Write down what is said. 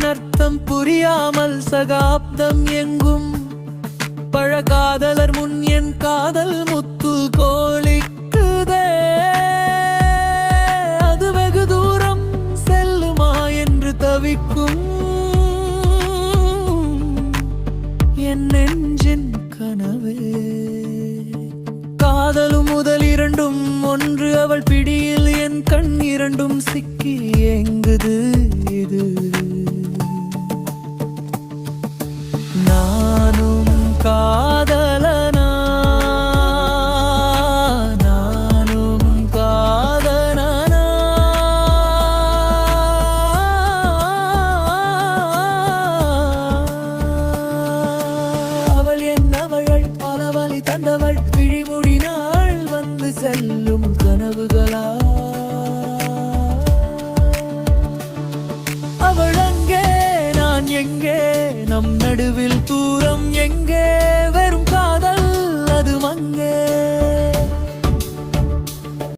அர்த்தம் புரியாமல் சகாப்தம் எங்கும் பழகாதலர் முன் என் காதல் முத்து கோழிக்குதே. அது வெகு தூரம் செல்லுமா என்று தவிக்கும் என் நெஞ்சின் கனவே. காதலும் முதல் இரண்டும் ஒன்று அவள் பிடியில் என் கண் இரண்டும் சிக்கி எங்குது இது. நானும் காதலனா நானும் காதலனா. அவள் என்னவள் பலவழி தந்தவள் விழிமுடினாள் வந்து செல்லும் கனவுகளா. அவள் அங்கே நான் எங்கே நம் நடுவில் தூரம் எங்கே.